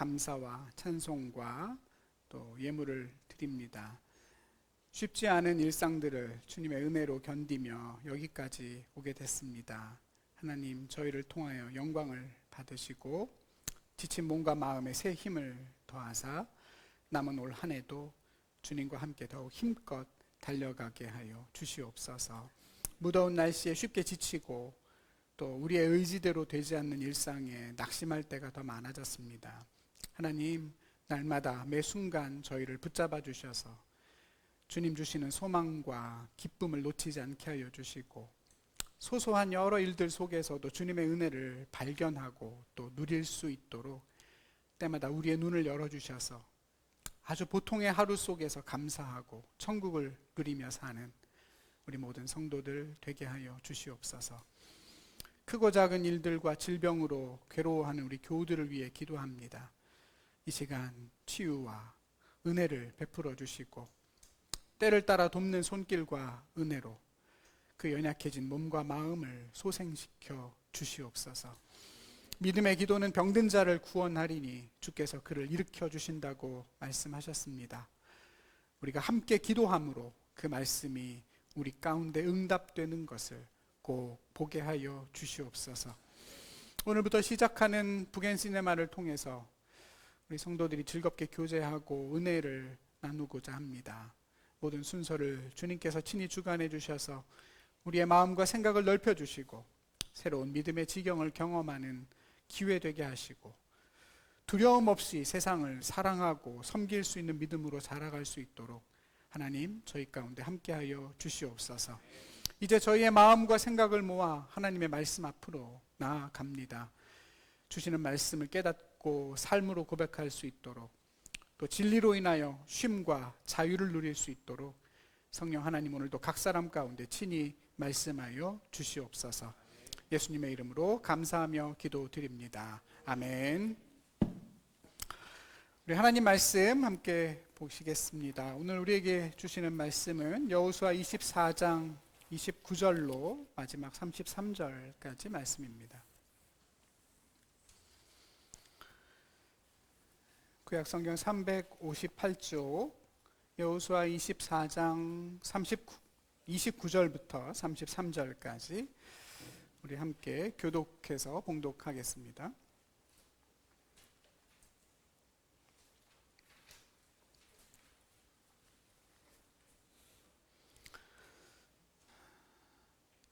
감사와 찬송과 또 예물을 드립니다. 쉽지 않은 일상들을 주님의 은혜로 견디며 여기까지 오게 됐습니다. 하나님, 저희를 통하여 영광을 받으시고 지친 몸과 마음에 새 힘을 더하사 남은 올 한 해도 주님과 함께 더욱 힘껏 달려가게 하여 주시옵소서. 무더운 날씨에 쉽게 지치고 또 우리의 의지대로 되지 않는 일상에 낙심할 때가 더 많아졌습니다. 하나님, 날마다 매 순간 저희를 붙잡아 주셔서 주님 주시는 소망과 기쁨을 놓치지 않게 하여 주시고 소소한 여러 일들 속에서도 주님의 은혜를 발견하고 또 누릴 수 있도록 때마다 우리의 눈을 열어주셔서 아주 보통의 하루 속에서 감사하고 천국을 누리며 사는 우리 모든 성도들 되게 하여 주시옵소서. 크고 작은 일들과 질병으로 괴로워하는 우리 교우들을 위해 기도합니다. 이 시간 치유와 은혜를 베풀어 주시고 때를 따라 돕는 손길과 은혜로 그 연약해진 몸과 마음을 소생시켜 주시옵소서. 믿음의 기도는 병든 자를 구원하리니 주께서 그를 일으켜 주신다고 말씀하셨습니다. 우리가 함께 기도함으로 그 말씀이 우리 가운데 응답되는 것을 꼭 보게 하여 주시옵소서. 오늘부터 시작하는 북앤시네마를 통해서 우리 성도들이 즐겁게 교제하고 은혜를 나누고자 합니다. 모든 순서를 주님께서 친히 주관해 주셔서 우리의 마음과 생각을 넓혀 주시고 새로운 믿음의 지경을 경험하는 기회 되게 하시고 두려움 없이 세상을 사랑하고 섬길 수 있는 믿음으로 자라갈 수 있도록 하나님, 저희 가운데 함께하여 주시옵소서. 이제 저희의 마음과 생각을 모아 하나님의 말씀 앞으로 나아갑니다. 주시는 말씀을 깨닫고 삶으로 고백할 수 있도록 또 진리로 인하여 쉼과 자유를 누릴 수 있도록 성령 하나님, 오늘도 각 사람 가운데 친히 말씀하여 주시옵소서. 예수님의 이름으로 감사하며 기도드립니다. 아멘. 우리 하나님 말씀 함께 보시겠습니다. 오늘 우리에게 주시는 말씀은 여호수아 24장 29절로 마지막 33절까지 말씀입니다. 구약 성경 358쪽 여호수아 24장 29절부터 33절까지 우리 함께 교독해서 봉독하겠습니다.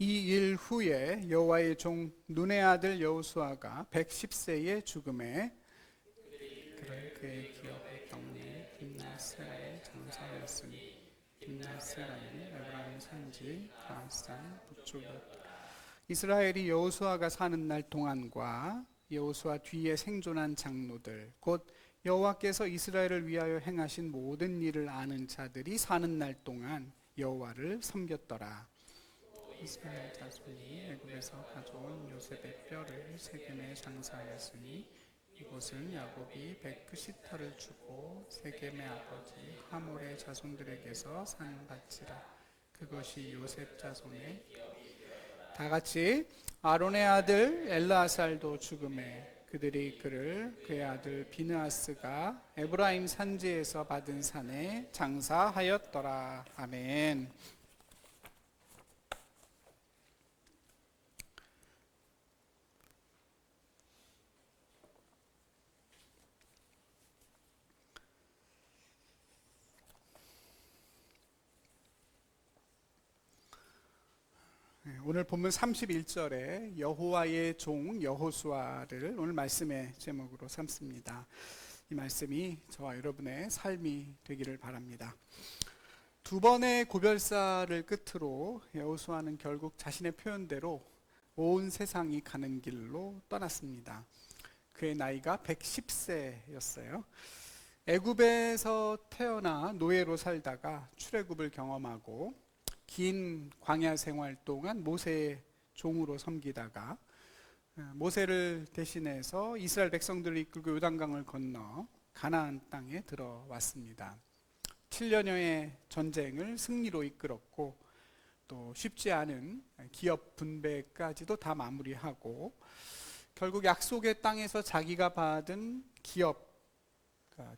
이 일 후에 여호와의 종 눈의 아들 여호수아가 110세에 죽음에 그를 그의 기업의 경내 딥나스라에 장사하였으니 딥나스라는 에브라임 산지 가산 북쪽이었더라. 이스라엘이 여호수아가 사는 날 동안과 여호수아 뒤에 생존한 장로들 곧 여호와께서 이스라엘을 위하여 행하신 모든 일을 아는 자들이 사는 날 동안 여호와를 섬겼더라. 이스라엘 자손이 애굽에서 가져온 요셉의 뼈를 세겜에 장사하였으니 이곳은 야곱이 190터를 주고 세겜의 아버지 하몰의 자손들에게서 산 밭이라. 그것이 요셉 자손의 다같이 아론의 아들 엘르아살도 죽음에 그들이 그를 그의 아들 비느하스가 에브라임 산지에서 받은 산에 장사하였더라. 아멘. 오늘 본문 31절에 여호와의 종 여호수아를 오늘 말씀의 제목으로 삼습니다. 이 말씀이 저와 여러분의 삶이 되기를 바랍니다. 두 번의 고별사를 끝으로 여호수아는 결국 자신의 표현대로 온 세상이 가는 길로 떠났습니다. 그의 나이가 110세였어요. 애굽에서 태어나 노예로 살다가 출애굽을 경험하고 긴 광야 생활 동안 모세의 종으로 섬기다가 모세를 대신해서 이스라엘 백성들을 이끌고 요단강을 건너 가나안 땅에 들어왔습니다. 7년여의 전쟁을 승리로 이끌었고 또 쉽지 않은 기업 분배까지도 다 마무리하고 결국 약속의 땅에서 자기가 받은 기업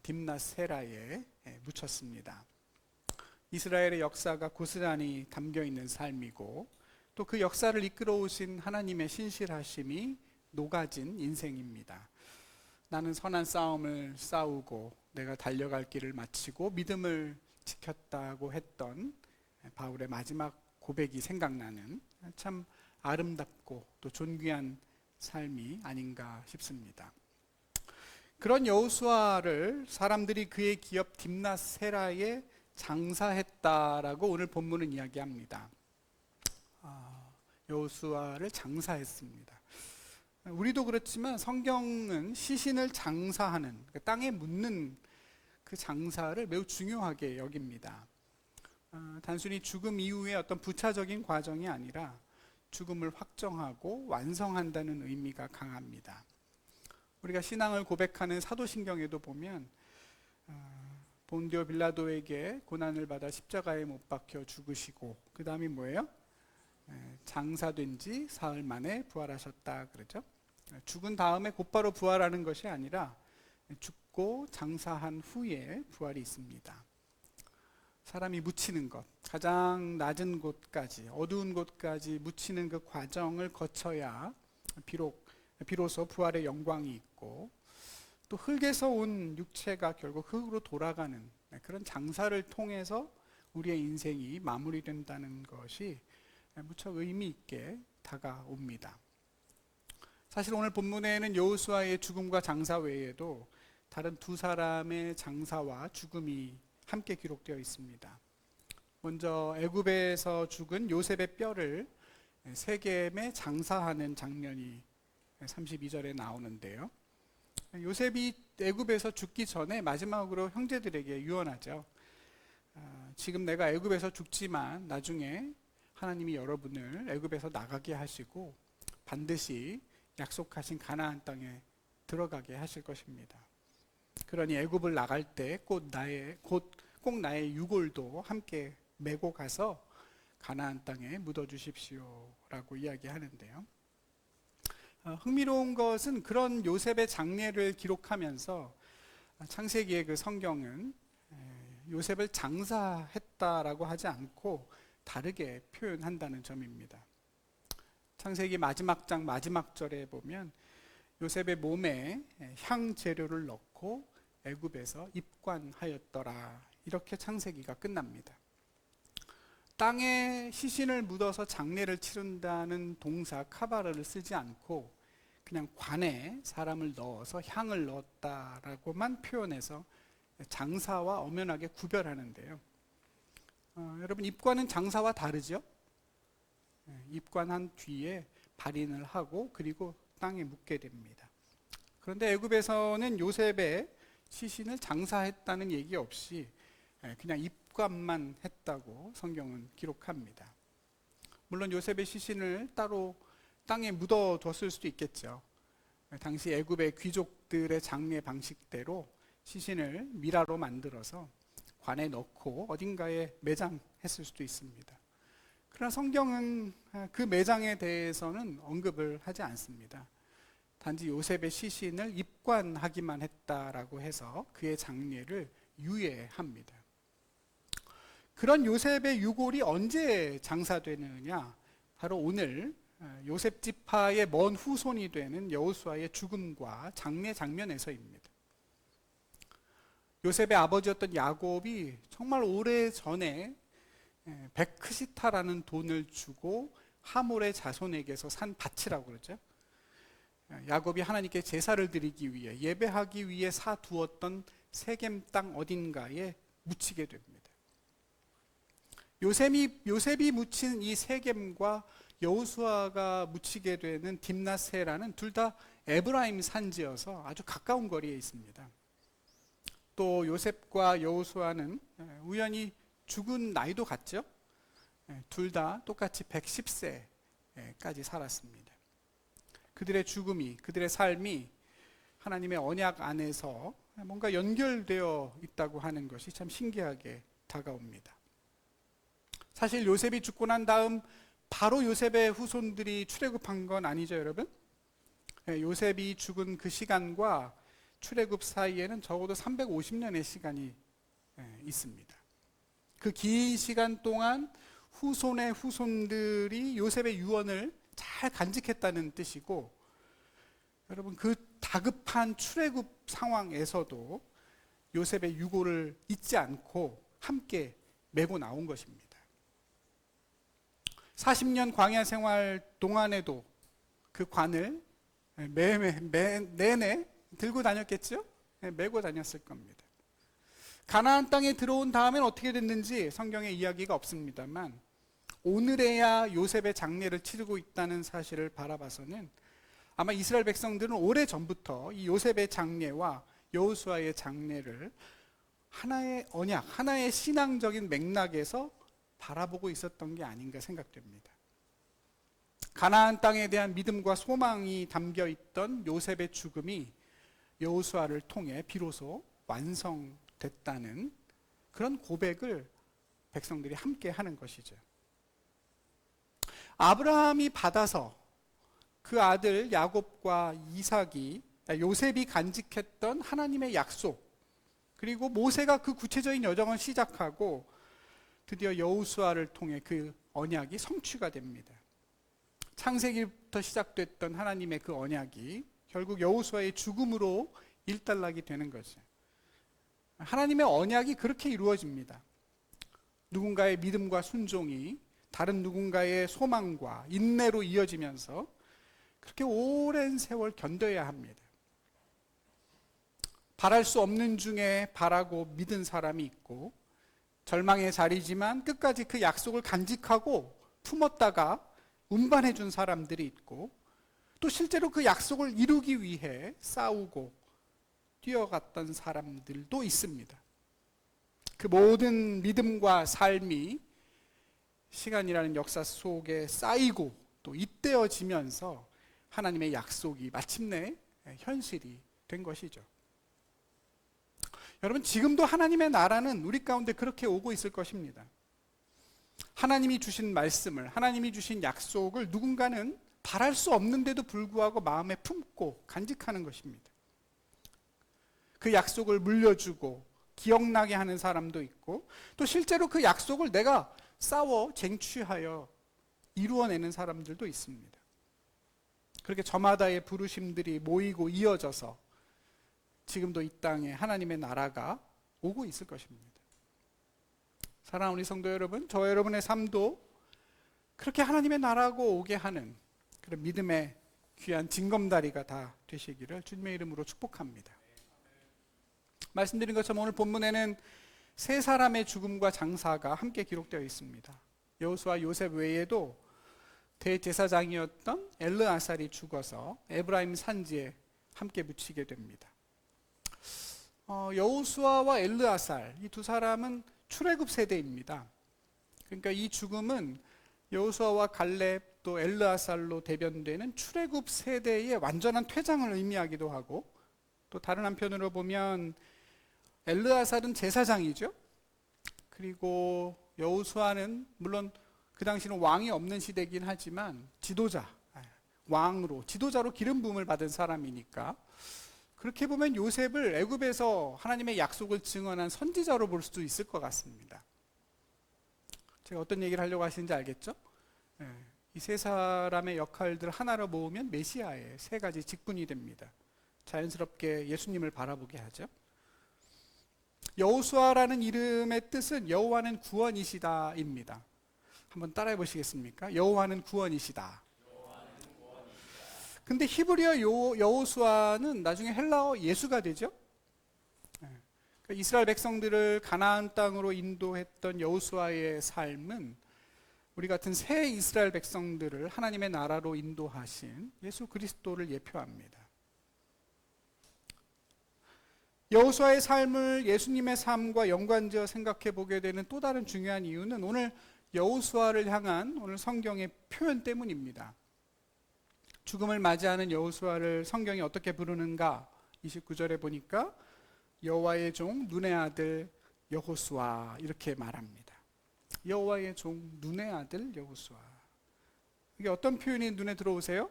딥낫세라에 묻혔습니다. 이스라엘의 역사가 고스란히 담겨 있는 삶이고 또 그 역사를 이끌어 오신 하나님의 신실하심이 녹아진 인생입니다. 나는 선한 싸움을 싸우고 내가 달려갈 길을 마치고 믿음을 지켰다고 했던 바울의 마지막 고백이 생각나는 참 아름답고 또 존귀한 삶이 아닌가 싶습니다. 그런 여호수아를 사람들이 그의 기업 딥낫세라에 장사했다라고 오늘 본문은 이야기합니다. 여호수아를 장사했습니다. 우리도 그렇지만 성경은 시신을 장사하는, 그러니까 땅에 묻는 그 장사를 매우 중요하게 여깁니다. 단순히 죽음 이후의 어떤 부차적인 과정이 아니라 죽음을 확정하고 완성한다는 의미가 강합니다. 우리가 신앙을 고백하는 사도신경에도 보면 본디오 빌라도에게 고난을 받아 십자가에 못 박혀 죽으시고 그 다음이 뭐예요? 장사된 지 사흘 만에 부활하셨다 그러죠. 죽은 다음에 곧바로 부활하는 것이 아니라 죽고 장사한 후에 부활이 있습니다. 사람이 묻히는 것, 가장 낮은 곳까지, 어두운 곳까지 묻히는 그 과정을 거쳐야 비로소 부활의 영광이 있고 또 흙에서 온 육체가 결국 흙으로 돌아가는 그런 장사를 통해서 우리의 인생이 마무리된다는 것이 무척 의미 있게 다가옵니다. 사실 오늘 본문에는 여호수아의 죽음과 장사 외에도 다른 두 사람의 장사와 죽음이 함께 기록되어 있습니다. 먼저 애굽에서 죽은 요셉의 뼈를 세겜에 장사하는 장면이 32절에 나오는데요. 요셉이 애굽에서 죽기 전에 마지막으로 형제들에게 유언하죠. 지금 내가 애굽에서 죽지만 나중에 하나님이 여러분을 애굽에서 나가게 하시고 반드시 약속하신 가나안 땅에 들어가게 하실 것입니다. 그러니 애굽을 나갈 때 꼭 나의 유골도 함께 메고 가서 가나안 땅에 묻어 주십시오라고 이야기하는데요. 흥미로운 것은 그런 요셉의 장례를 기록하면서 창세기의 그 성경은 요셉을 장사했다라고 하지 않고 다르게 표현한다는 점입니다. 창세기 마지막 장 마지막 절에 보면 요셉의 몸에 향 재료를 넣고 애굽에서 입관하였더라, 이렇게 창세기가 끝납니다. 땅에 시신을 묻어서 장례를 치른다는 동사 카바르를 쓰지 않고 그냥 관에 사람을 넣어서 향을 넣었다라고만 표현해서 장사와 엄연하게 구별하는데요. 여러분, 입관은 장사와 다르죠? 입관한 뒤에 발인을 하고 그리고 땅에 묻게 됩니다. 그런데 애굽에서는 요셉의 시신을 장사했다는 얘기 없이 그냥 입관만 했다고 성경은 기록합니다. 물론 요셉의 시신을 따로 땅에 묻어뒀을 수도 있겠죠. 당시 애굽의 귀족들의 장례 방식대로 시신을 미라로 만들어서 관에 넣고 어딘가에 매장했을 수도 있습니다. 그러나 성경은 그 매장에 대해서는 언급을 하지 않습니다. 단지 요셉의 시신을 입관하기만 했다라고 해서 그의 장례를 유예합니다. 그런 요셉의 유골이 언제 장사되느냐? 바로 오늘 요셉 지파의 먼 후손이 되는 여호수아의 죽음과 장례 장면에서입니다. 요셉의 아버지였던 야곱이 정말 오래 전에 베크시타라는 돈을 주고 하몰의 자손에게서 산 밭이라고 그러죠. 야곱이 하나님께 제사를 드리기 위해, 예배하기 위해 사두었던 세겜 땅 어딘가에 묻히게 됩니다. 요셉이 묻힌 이 세겜과 여호수아가 묻히게 되는 딥낫세라는 둘 다 에브라임 산지여서 아주 가까운 거리에 있습니다. 또 요셉과 여호수아는 우연히 죽은 나이도 같죠. 둘 다 똑같이 110세까지 살았습니다. 그들의 죽음이, 그들의 삶이 하나님의 언약 안에서 뭔가 연결되어 있다고 하는 것이 참 신기하게 다가옵니다. 사실 요셉이 죽고 난 다음 바로 요셉의 후손들이 출애굽한 건 아니죠, 여러분? 요셉이 죽은 그 시간과 출애굽 사이에는 적어도 350년의 시간이 있습니다. 그 긴 시간 동안 후손의 후손들이 요셉의 유언을 잘 간직했다는 뜻이고, 여러분 그 다급한 출애굽 상황에서도 요셉의 유고를 잊지 않고 함께 메고 나온 것입니다. 40년 광야 생활 동안에도 그 관을 내내 들고 다녔겠죠? 메고 다녔을 겁니다. 가나안 땅에 들어온 다음엔 어떻게 됐는지 성경에 이야기가 없습니다만, 오늘에야 요셉의 장례를 치르고 있다는 사실을 바라봐서는 아마 이스라엘 백성들은 오래전부터 이 요셉의 장례와 여호수아의 장례를 하나의 언약, 하나의 신앙적인 맥락에서 바라보고 있었던 게 아닌가 생각됩니다. 가나안 땅에 대한 믿음과 소망이 담겨 있던 요셉의 죽음이 여호수아를 통해 비로소 완성됐다는 그런 고백을 백성들이 함께 하는 것이죠. 아브라함이 받아서 그 아들 야곱과 이삭이, 요셉이 간직했던 하나님의 약속, 그리고 모세가 그 구체적인 여정을 시작하고 드디어 여호수아를 통해 그 언약이 성취가 됩니다. 창세기부터 시작됐던 하나님의 그 언약이 결국 여호수아의 죽음으로 일단락이 되는 거죠. 하나님의 언약이 그렇게 이루어집니다. 누군가의 믿음과 순종이 다른 누군가의 소망과 인내로 이어지면서 그렇게 오랜 세월 견뎌야 합니다. 바랄 수 없는 중에 바라고 믿은 사람이 있고, 절망의 자리지만 끝까지 그 약속을 간직하고 품었다가 운반해 준 사람들이 있고, 또 실제로 그 약속을 이루기 위해 싸우고 뛰어갔던 사람들도 있습니다. 그 모든 믿음과 삶이 시간이라는 역사 속에 쌓이고 또 잇대어지면서 하나님의 약속이 마침내 현실이 된 것이죠. 여러분, 지금도 하나님의 나라는 우리 가운데 그렇게 오고 있을 것입니다. 하나님이 주신 말씀을, 하나님이 주신 약속을 누군가는 바랄 수 없는데도 불구하고 마음에 품고 간직하는 것입니다. 그 약속을 물려주고 기억나게 하는 사람도 있고, 또 실제로 그 약속을 내가 싸워 쟁취하여 이루어내는 사람들도 있습니다. 그렇게 저마다의 부르심들이 모이고 이어져서 지금도 이 땅에 하나님의 나라가 오고 있을 것입니다. 사랑하는 우리 성도 여러분, 저 여러분의 삶도 그렇게 하나님의 나라가 오게 하는 그런 믿음의 귀한 징검다리가 다 되시기를 주님의 이름으로 축복합니다. 말씀드린 것처럼 오늘 본문에는 세 사람의 죽음과 장사가 함께 기록되어 있습니다. 여호수아 요셉 외에도 대제사장이었던 엘르아살이 죽어서 에브라임 산지에 함께 묻히게 됩니다. 여호수아와 엘르아살, 이 두 사람은 출애굽 세대입니다. 그러니까 이 죽음은 여호수아와 갈렙 또 엘르아살로 대변되는 출애굽 세대의 완전한 퇴장을 의미하기도 하고, 또 다른 한편으로 보면 엘르아살은 제사장이죠. 그리고 여호수아는 물론 그 당시는 왕이 없는 시대이긴 하지만 지도자로 기름 부음을 받은 사람이니까, 그렇게 보면 요셉을 애굽에서 하나님의 약속을 증언한 선지자로 볼 수도 있을 것 같습니다. 제가 어떤 얘기를 하려고 하시는지 알겠죠? 이 세 사람의 역할들 하나로 모으면 메시아의 세 가지 직분이 됩니다. 자연스럽게 예수님을 바라보게 하죠. 여호수아라는 이름의 뜻은 여호와는 구원이시다입니다. 한번 따라해 보시겠습니까? 여호와는 구원이시다. 근데 히브리어 여호수아는 나중에 헬라어 예수가 되죠. 그러니까 이스라엘 백성들을 가나안 땅으로 인도했던 여호수아의 삶은 우리 같은 새 이스라엘 백성들을 하나님의 나라로 인도하신 예수 그리스도를 예표합니다. 여호수아의 삶을 예수님의 삶과 연관지어 생각해 보게 되는 또 다른 중요한 이유는 오늘 여호수아를 향한 오늘 성경의 표현 때문입니다. 죽음을 맞이하는 여호수아를 성경이 어떻게 부르는가? 29절에 보니까 여호와의 종 눈의 아들 여호수아 이렇게 말합니다. 여호와의 종 눈의 아들 여호수아. 이게 어떤 표현이 눈에 들어오세요?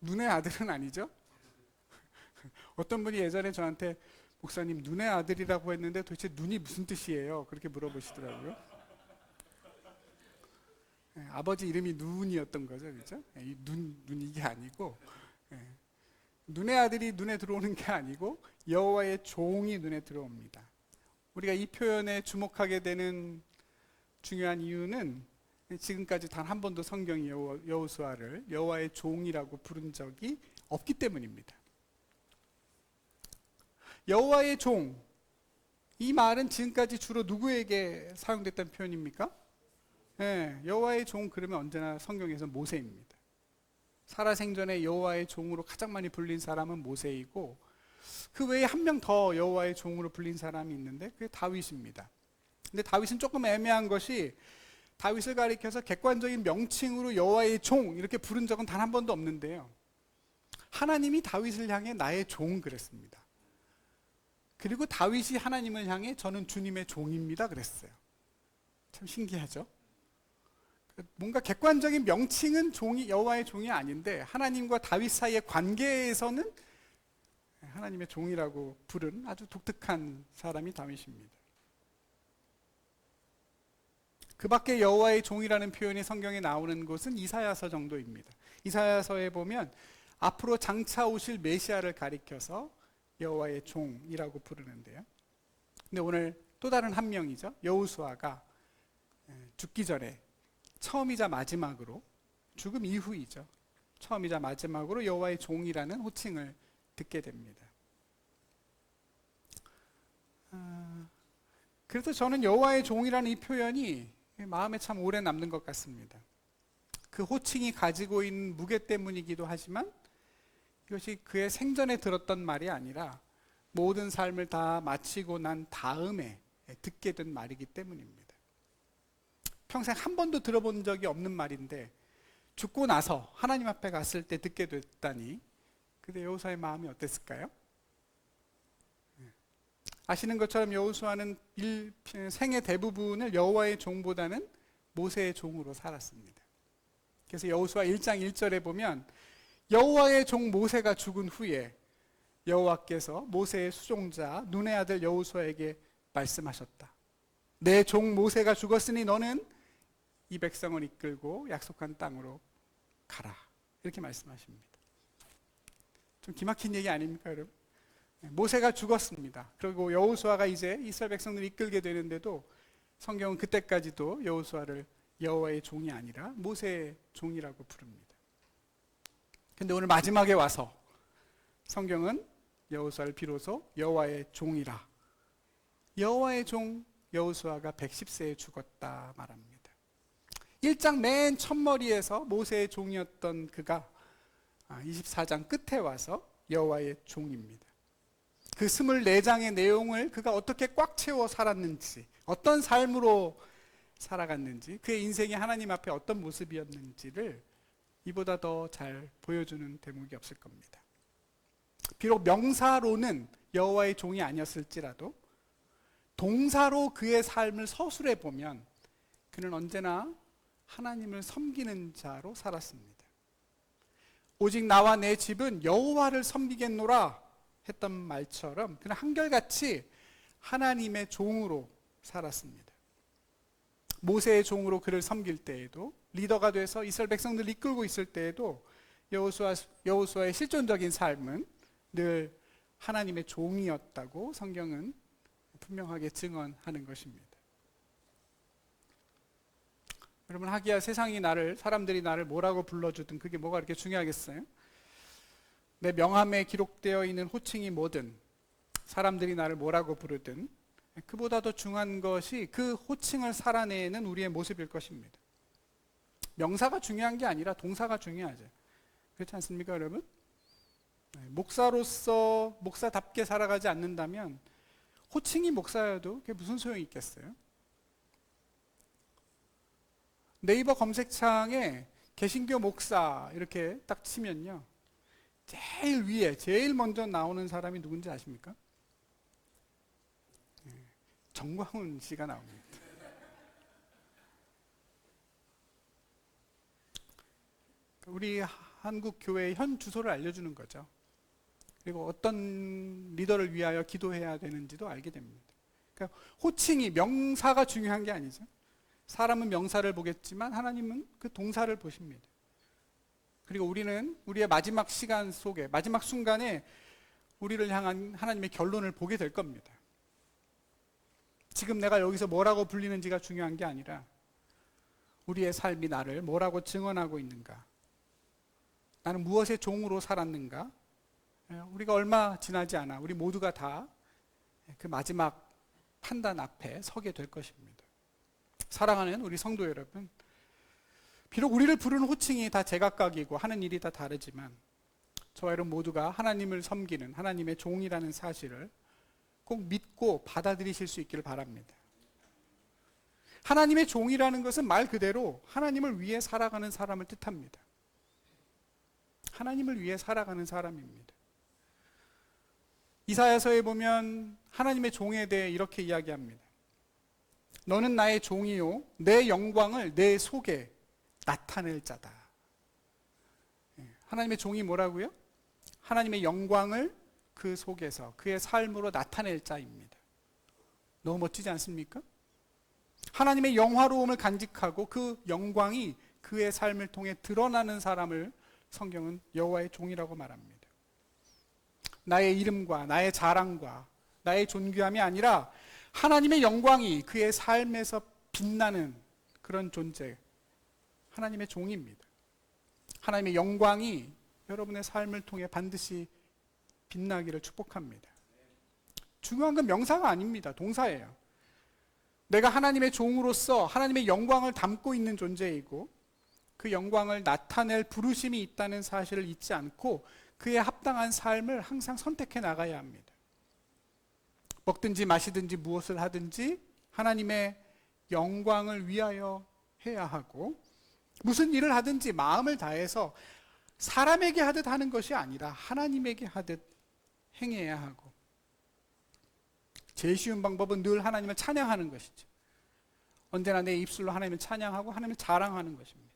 눈의 아들은 아니죠? 어떤 분이 예전에 저한테 목사님 눈의 아들이라고 했는데 도대체 눈이 무슨 뜻이에요? 그렇게 물어보시더라고요. 아버지 이름이 눈이었던 거죠, 그렇죠? 눈 이게 아니고 눈의 아들이 눈에 들어오는 게 아니고 여호와의 종이 눈에 들어옵니다. 우리가 이 표현에 주목하게 되는 중요한 이유는 지금까지 단 한 번도 성경이 여호수아를 여호와의 종이라고 부른 적이 없기 때문입니다. 여호와의 종, 이 말은 지금까지 주로 누구에게 사용됐던 표현입니까? 여호와의 종 그러면 언제나 성경에서 모세입니다. 살아생전에 여호와의 종으로 가장 많이 불린 사람은 모세이고 그 외에 한 명 더 여호와의 종으로 불린 사람이 있는데 그게 다윗입니다. 근데 다윗은 조금 애매한 것이 다윗을 가리켜서 객관적인 명칭으로 여호와의 종 이렇게 부른 적은 단 한 번도 없는데요. 하나님이 다윗을 향해 나의 종 그랬습니다. 그리고 다윗이 하나님을 향해 저는 주님의 종입니다 그랬어요. 참 신기하죠? 뭔가 객관적인 명칭은 종이 여호와의 종이 아닌데 하나님과 다윗 사이의 관계에서는 하나님의 종이라고 부른 아주 독특한 사람이 다윗입니다. 그 밖에 여호와의 종이라는 표현이 성경에 나오는 곳은 이사야서 정도입니다. 이사야서에 보면 앞으로 장차 오실 메시아를 가리켜서 여호와의 종이라고 부르는데요. 근데 오늘 또 다른 한 명이죠. 여호수아가 죽기 전에 처음이자 마지막으로, 죽음 이후이죠. 처음이자 마지막으로 여호와의 종이라는 호칭을 듣게 됩니다. 그래서 저는 여호와의 종이라는 이 표현이 마음에 참 오래 남는 것 같습니다. 그 호칭이 가지고 있는 무게 때문이기도 하지만 이것이 그의 생전에 들었던 말이 아니라 모든 삶을 다 마치고 난 다음에 듣게 된 말이기 때문입니다. 평생 한 번도 들어본 적이 없는 말인데 죽고 나서 하나님 앞에 갔을 때 듣게 됐다니 그때 여호수아의 마음이 어땠을까요? 아시는 것처럼 여호수아는 생의 대부분을 여호와의 종보다는 모세의 종으로 살았습니다. 그래서 여호수아 1장 1절에 보면 여호와의 종 모세가 죽은 후에 여호와께서 모세의 수종자 눈의 아들 여호수아에게 말씀하셨다. 내 종 모세가 죽었으니 너는 이 백성을 이끌고 약속한 땅으로 가라. 이렇게 말씀하십니다. 좀 기막힌 얘기 아닙니까, 여러분? 모세가 죽었습니다. 그리고 여호수아가 이제 이스라엘 백성들을 이끌게 되는데도 성경은 그때까지도 여호수아를 여호와의 종이 아니라 모세의 종이라고 부릅니다. 근데 오늘 마지막에 와서 성경은 여호수아를 비로소 여호와의 종이라. 여호와의 종 여호수아가 110세에 죽었다 말합니다. 1장 맨 첫머리에서 모세의 종이었던 그가 24장 끝에 와서 여호와의 종입니다. 그 24장의 내용을 그가 어떻게 꽉 채워 살았는지, 어떤 삶으로 살아갔는지, 그의 인생이 하나님 앞에 어떤 모습이었는지를 이보다 더 잘 보여주는 대목이 없을 겁니다. 비록 명사로는 여호와의 종이 아니었을지라도 동사로 그의 삶을 서술해 보면 그는 언제나 하나님을 섬기는 자로 살았습니다. 오직 나와 내 집은 여호와를 섬기겠노라 했던 말처럼 그는 한결같이 하나님의 종으로 살았습니다. 모세의 종으로 그를 섬길 때에도, 리더가 돼서 이스라엘 백성들을 이끌고 있을 때에도 여호수아의 실존적인 삶은 늘 하나님의 종이었다고 성경은 분명하게 증언하는 것입니다. 여러분, 하기야 사람들이 나를 뭐라고 불러주든 그게 뭐가 그렇게 중요하겠어요? 내 명함에 기록되어 있는 호칭이 뭐든, 사람들이 나를 뭐라고 부르든 그보다 더 중요한 것이 그 호칭을 살아내는 우리의 모습일 것입니다. 명사가 중요한 게 아니라 동사가 중요하죠. 그렇지 않습니까, 여러분? 목사로서 목사답게 살아가지 않는다면 호칭이 목사여도 그게 무슨 소용이 있겠어요? 네이버 검색창에 개신교 목사 이렇게 딱 치면요, 제일 위에 제일 먼저 나오는 사람이 누군지 아십니까? 정광훈 씨가 나옵니다. 우리 한국 교회의 현 주소를 알려주는 거죠. 그리고 어떤 리더를 위하여 기도해야 되는지도 알게 됩니다. 그러니까 호칭이, 명사가 중요한 게 아니죠. 사람은 명사를 보겠지만 하나님은 그 동사를 보십니다. 그리고 우리는 우리의 마지막 시간 속에, 마지막 순간에 우리를 향한 하나님의 결론을 보게 될 겁니다. 지금 내가 여기서 뭐라고 불리는지가 중요한 게 아니라 우리의 삶이 나를 뭐라고 증언하고 있는가, 나는 무엇의 종으로 살았는가. 우리가 얼마 지나지 않아 우리 모두가 다 그 마지막 판단 앞에 서게 될 것입니다. 사랑하는 우리 성도 여러분, 비록 우리를 부르는 호칭이 다 제각각이고 하는 일이 다 다르지만 저와 여러분 모두가 하나님을 섬기는 하나님의 종이라는 사실을 꼭 믿고 받아들이실 수 있기를 바랍니다. 하나님의 종이라는 것은 말 그대로 하나님을 위해 살아가는 사람을 뜻합니다. 하나님을 위해 살아가는 사람입니다. 이사야서에 보면 하나님의 종에 대해 이렇게 이야기합니다. 너는 나의 종이요 내 영광을 내 속에 나타낼 자다. 하나님의 종이 뭐라고요? 하나님의 영광을 그 속에서 그의 삶으로 나타낼 자입니다. 너무 멋지지 않습니까? 하나님의 영화로움을 간직하고 그 영광이 그의 삶을 통해 드러나는 사람을 성경은 여호와의 종이라고 말합니다. 나의 이름과 나의 자랑과 나의 존귀함이 아니라 하나님의 영광이 그의 삶에서 빛나는 그런 존재, 하나님의 종입니다. 하나님의 영광이 여러분의 삶을 통해 반드시 빛나기를 축복합니다. 중요한 건 명사가 아닙니다. 동사예요. 내가 하나님의 종으로서 하나님의 영광을 담고 있는 존재이고 그 영광을 나타낼 부르심이 있다는 사실을 잊지 않고 그에 합당한 삶을 항상 선택해 나가야 합니다. 먹든지 마시든지 무엇을 하든지 하나님의 영광을 위하여 해야 하고, 무슨 일을 하든지 마음을 다해서 사람에게 하듯 하는 것이 아니라 하나님에게 하듯 행해야 하고, 제일 쉬운 방법은 늘 하나님을 찬양하는 것이죠. 언제나 내 입술로 하나님을 찬양하고 하나님을 자랑하는 것입니다.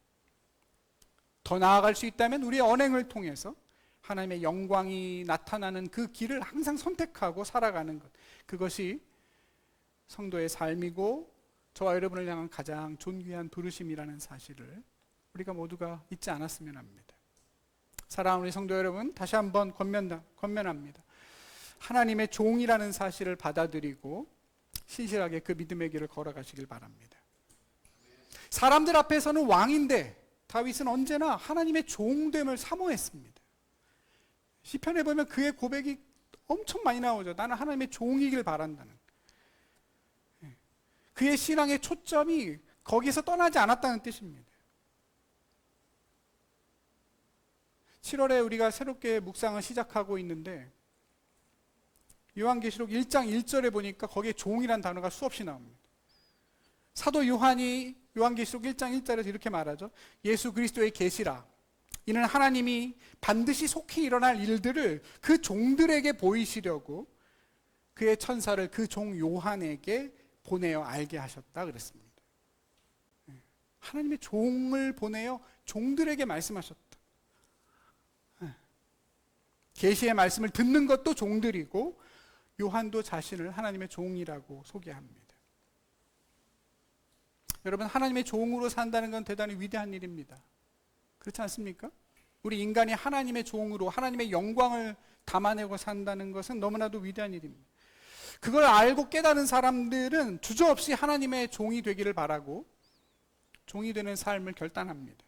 더 나아갈 수 있다면 우리의 언행을 통해서 하나님의 영광이 나타나는 그 길을 항상 선택하고 살아가는 것, 그것이 성도의 삶이고 저와 여러분을 향한 가장 존귀한 부르심이라는 사실을 우리가 모두가 잊지 않았으면 합니다. 사랑하는 우리 성도 여러분, 다시 한번 권면합니다. 하나님의 종이라는 사실을 받아들이고 신실하게 그 믿음의 길을 걸어가시길 바랍니다. 사람들 앞에서는 왕인데 다윗은 언제나 하나님의 종됨을 사모했습니다. 시편에 보면 그의 고백이 엄청 많이 나오죠. 나는 하나님의 종이길 바란다는. 그의 신앙의 초점이 거기에서 떠나지 않았다는 뜻입니다. 7월에 우리가 새롭게 묵상을 시작하고 있는데 요한계시록 1장 1절에 보니까 거기에 종이란 단어가 수없이 나옵니다. 사도 요한이 요한계시록 1장 1절에서 이렇게 말하죠. 예수 그리스도의 계시라. 이는 하나님이 반드시 속히 일어날 일들을 그 종들에게 보이시려고 그의 천사를 그 종 요한에게 보내어 알게 하셨다 그랬습니다. 하나님의 종을 보내어 종들에게 말씀하셨다. 계시의 말씀을 듣는 것도 종들이고 요한도 자신을 하나님의 종이라고 소개합니다. 여러분, 하나님의 종으로 산다는 건 대단히 위대한 일입니다. 그렇지 않습니까? 우리 인간이 하나님의 종으로 하나님의 영광을 담아내고 산다는 것은 너무나도 위대한 일입니다. 그걸 알고 깨달은 사람들은 주저없이 하나님의 종이 되기를 바라고 종이 되는 삶을 결단합니다.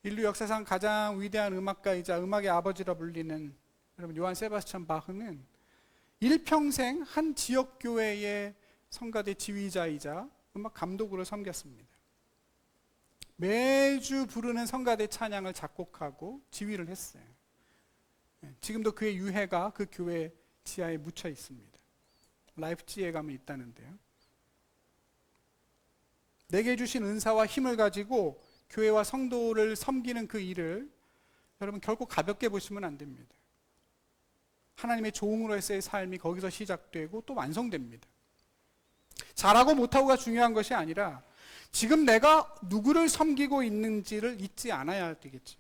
인류 역사상 가장 위대한 음악가이자 음악의 아버지라 불리는 여러분 요한 세바스찬 바흐는 일평생 한 지역교회의 성가대 지휘자이자 음악 감독으로 섬겼습니다. 매주 부르는 성가대 찬양을 작곡하고 지휘를 했어요. 지금도 그의 유해가 그 교회 지하에 묻혀 있습니다. 라이프치히에 가면 있다는데요. 내게 주신 은사와 힘을 가지고 교회와 성도를 섬기는 그 일을 여러분 결코 가볍게 보시면 안 됩니다. 하나님의 종으로서의 삶이 거기서 시작되고 또 완성됩니다. 잘하고 못하고가 중요한 것이 아니라 지금 내가 누구를 섬기고 있는지를 잊지 않아야 되겠지.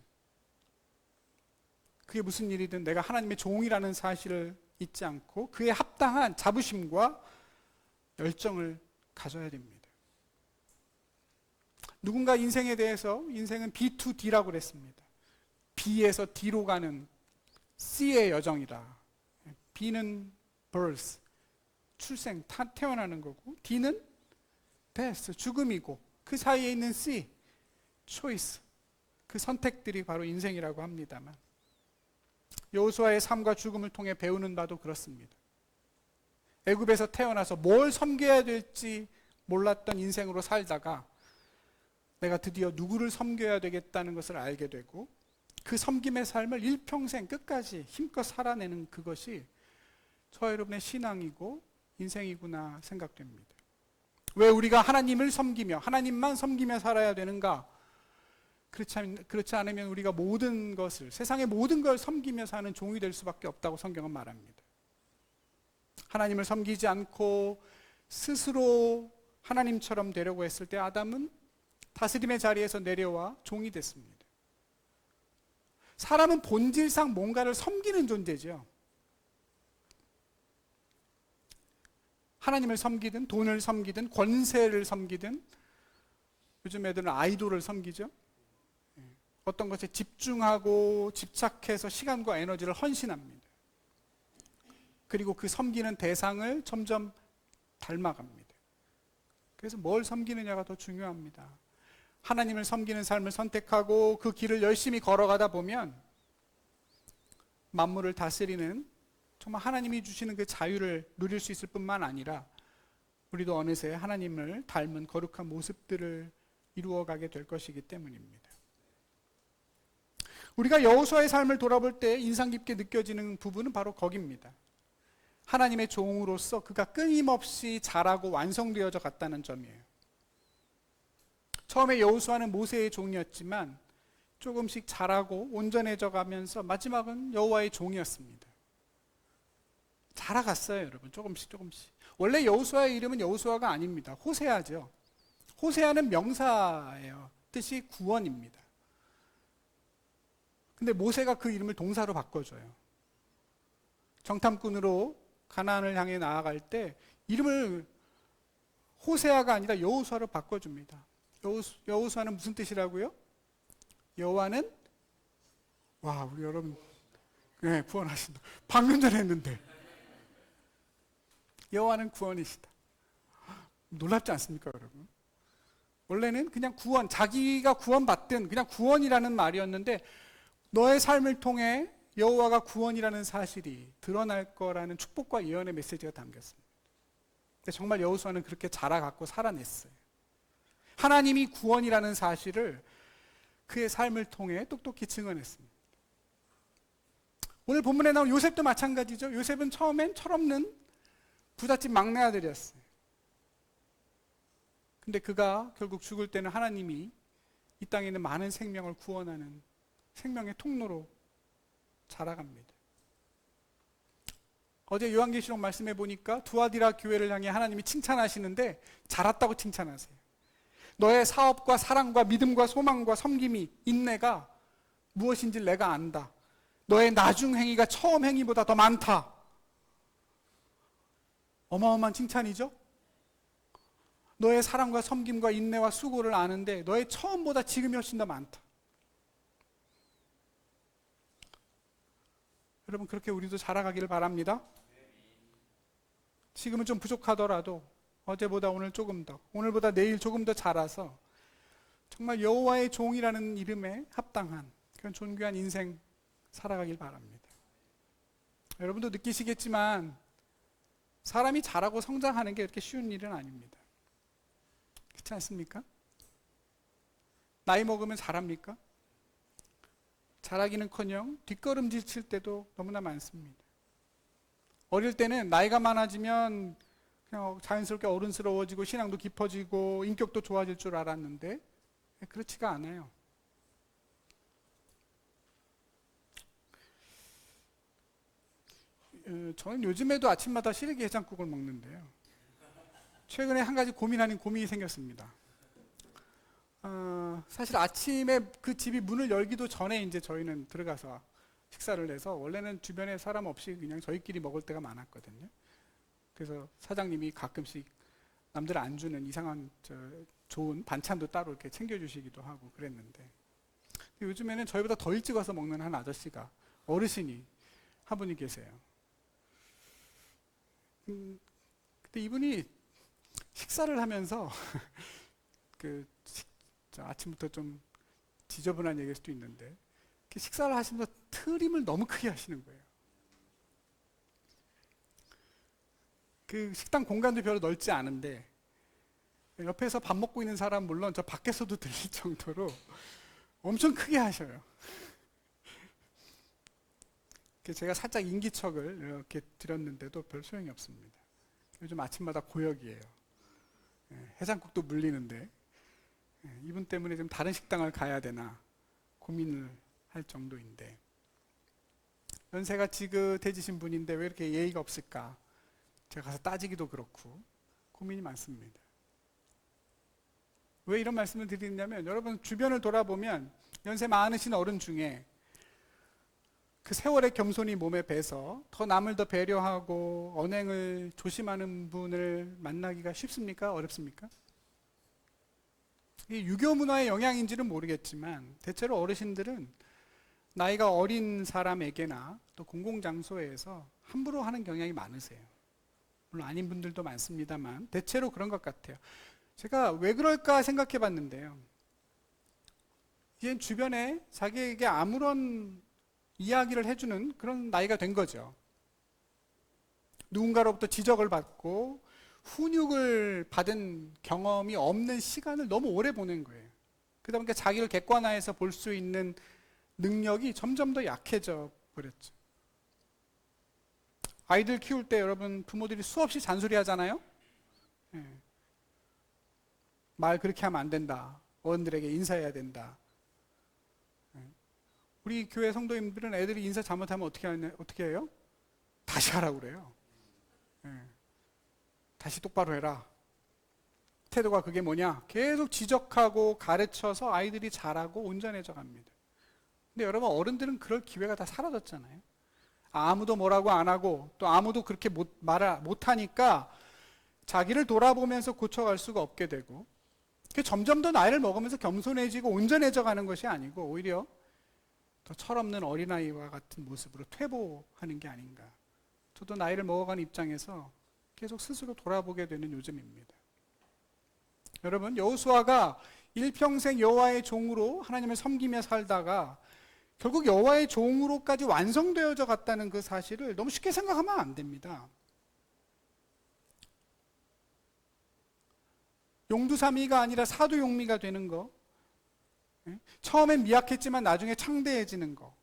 그게 무슨 일이든 내가 하나님의 종이라는 사실을 잊지 않고 그에 합당한 자부심과 열정을 가져야 됩니다. 누군가 인생에 대해서 인생은 B2D라고 그랬습니다. B에서 D로 가는 C의 여정이다. B는 birth, 출생, 태어나는 거고, D는 death, 죽음이고, 그 사이에 있는 C, choice, 그 선택들이 바로 인생이라고 합니다만, 여호수아의 삶과 죽음을 통해 배우는 바도 그렇습니다. 애굽에서 태어나서 뭘 섬겨야 될지 몰랐던 인생으로 살다가 내가 드디어 누구를 섬겨야 되겠다는 것을 알게 되고 그 섬김의 삶을 일평생 끝까지 힘껏 살아내는 그것이 저와 여러분의 신앙이고 인생이구나 생각됩니다. 왜 우리가 하나님을 섬기며 하나님만 섬기며 살아야 되는가? 그렇지 않으면 우리가 모든 것을, 세상의 모든 걸 섬기며 사는 종이 될 수밖에 없다고 성경은 말합니다. 하나님을 섬기지 않고 스스로 하나님처럼 되려고 했을 때 아담은 다스림의 자리에서 내려와 종이 됐습니다. 사람은 본질상 뭔가를 섬기는 존재죠. 하나님을 섬기든 돈을 섬기든 권세를 섬기든, 요즘 애들은 아이돌을 섬기죠. 어떤 것에 집중하고 집착해서 시간과 에너지를 헌신합니다. 그리고 그 섬기는 대상을 점점 닮아갑니다. 그래서 뭘 섬기느냐가 더 중요합니다. 하나님을 섬기는 삶을 선택하고 그 길을 열심히 걸어가다 보면 만물을 다스리는 정말 하나님이 주시는 그 자유를 누릴 수 있을 뿐만 아니라 우리도 어느새 하나님을 닮은 거룩한 모습들을 이루어가게 될 것이기 때문입니다. 우리가 여호수아의 삶을 돌아볼 때 인상 깊게 느껴지는 부분은 바로 거기입니다. 하나님의 종으로서 그가 끊임없이 자라고 완성되어져 갔다는 점이에요. 처음에 여호수아는 모세의 종이었지만 조금씩 자라고 온전해져 가면서 마지막은 여호와의 종이었습니다. 자라갔어요, 여러분. 조금씩. 원래 여호수아의 이름은 여호수아가 아닙니다. 호세아죠. 호세아는 명사예요. 뜻이 구원입니다. 근데 모세가 그 이름을 동사로 바꿔줘요. 정탐꾼으로 가나안을 향해 나아갈 때 이름을 호세아가 아니라 여호수아로 바꿔줍니다. 여호수아는 무슨 뜻이라고요? 여호와는, 와, 우리 여러분, 네, 구원하신다. 방금 전에 했는데. 여호와는 구원이시다. 놀랍지 않습니까, 여러분? 원래는 그냥 구원, 자기가 구원받든 그냥 구원이라는 말이었는데 너의 삶을 통해 여호와가 구원이라는 사실이 드러날 거라는 축복과 예언의 메시지가 담겼습니다. 근데 정말 여호수아는 그렇게 자라갔고 살아냈어요. 하나님이 구원이라는 사실을 그의 삶을 통해 똑똑히 증언했습니다. 오늘 본문에 나온 요셉도 마찬가지죠. 요셉은 처음엔 철없는 부잣집 막내 아들이었어요. 근데 그가 결국 죽을 때는 하나님이 이 땅에 있는 많은 생명을 구원하는 생명의 통로로 자라갑니다. 어제 요한계시록 말씀해 보니까 두아디라 교회를 향해 하나님이 칭찬하시는데 자랐다고 칭찬하세요. 너의 사업과 사랑과 믿음과 소망과 섬김이, 인내가 무엇인지 내가 안다. 너의 나중 행위가 처음 행위보다 더 많다. 어마어마한 칭찬이죠? 너의 사랑과 섬김과 인내와 수고를 아는데 너의 처음보다 지금이 훨씬 더 많다. 여러분, 그렇게 우리도 자라가기를 바랍니다. 지금은 좀 부족하더라도 어제보다 오늘 조금 더, 오늘보다 내일 조금 더 자라서 정말 여호와의 종이라는 이름에 합당한 그런 존귀한 인생 살아가길 바랍니다. 여러분도 느끼시겠지만 사람이 자라고 성장하는 게 그렇게 쉬운 일은 아닙니다. 그렇지 않습니까? 나이 먹으면 자랍니까? 자라기는커녕 뒷걸음질 칠 때도 너무나 많습니다. 어릴 때는 나이가 많아지면 그냥 자연스럽게 어른스러워지고 신앙도 깊어지고 인격도 좋아질 줄 알았는데 그렇지가 않아요. 저는 요즘에도 아침마다 시래기 해장국을 먹는데요. 최근에 한 가지 고민 아닌 고민이 생겼습니다. 사실 아침에 그 집이 문을 열기도 전에 이제 저희는 들어가서 식사를 해서 원래는 주변에 사람 없이 그냥 저희끼리 먹을 때가 많았거든요. 그래서 사장님이 가끔씩 남들 안 주는 이상한 좋은 반찬도 따로 이렇게 챙겨주시기도 하고 그랬는데, 요즘에는 저희보다 더 일찍 와서 먹는 한 아저씨가, 어르신이 한 분이 계세요. 근데 이분이 식사를 하면서 아침부터 좀 지저분한 얘기일 수도 있는데, 식사를 하시면서 트림을 너무 크게 하시는 거예요. 그 식당 공간도 별로 넓지 않은데 옆에서 밥 먹고 있는 사람 물론 저 밖에서도 들릴 정도로 엄청 크게 하셔요. 제가 살짝 인기척을 이렇게 드렸는데도 별 소용이 없습니다. 요즘 아침마다 고역이에요. 해장국도 물리는데 이분 때문에 좀 다른 식당을 가야 되나 고민을 할 정도인데, 연세가 지긋해지신 분인데 왜 이렇게 예의가 없을까 제가 가서 따지기도 그렇고 고민이 많습니다. 왜 이런 말씀을 드리냐면, 여러분 주변을 돌아보면 연세 많으신 어른 중에 그 세월의 겸손이 몸에 배서 더 남을 더 배려하고 언행을 조심하는 분을 만나기가 쉽습니까? 어렵습니까? 이 유교 문화의 영향인지는 모르겠지만 대체로 어르신들은 나이가 어린 사람에게나 또 공공장소에서 함부로 하는 경향이 많으세요. 물론 아닌 분들도 많습니다만 대체로 그런 것 같아요. 제가 왜 그럴까 생각해 봤는데요. 이제 주변에 자기에게 아무런 이야기를 해주는 그런 나이가 된 거죠. 누군가로부터 지적을 받고 훈육을 받은 경험이 없는 시간을 너무 오래 보낸 거예요. 그러다 보니까 자기를 객관화해서 볼 수 있는 능력이 점점 더 약해져 버렸죠. 아이들 키울 때 여러분 부모들이 수없이 잔소리 하잖아요. 말 그렇게 하면 안 된다. 어른들에게 인사해야 된다. 우리 교회 성도님들은 애들이 인사 잘못하면 어떻게 해요? 다시 하라고 그래요. 다시 똑바로 해라. 태도가 그게 뭐냐? 계속 지적하고 가르쳐서 아이들이 잘하고 온전해져 갑니다. 근데 여러분 어른들은 그럴 기회가 다 사라졌잖아요. 아무도 뭐라고 안 하고 또 아무도 그렇게 못하니까 자기를 돌아보면서 고쳐갈 수가 없게 되고, 점점 더 나이를 먹으면서 겸손해지고 온전해져 가는 것이 아니고 오히려 더 철없는 어린아이와 같은 모습으로 퇴보하는 게 아닌가. 저도 나이를 먹어가는 입장에서 계속 스스로 돌아보게 되는 요즘입니다. 여러분, 여호수아가 일평생 여호와의 종으로 하나님을 섬기며 살다가 결국 여호와의 종으로까지 완성되어져 갔다는 그 사실을 너무 쉽게 생각하면 안 됩니다. 용두사미가 아니라 사두용미가 되는 거, 처음엔 미약했지만 나중에 창대해지는 거,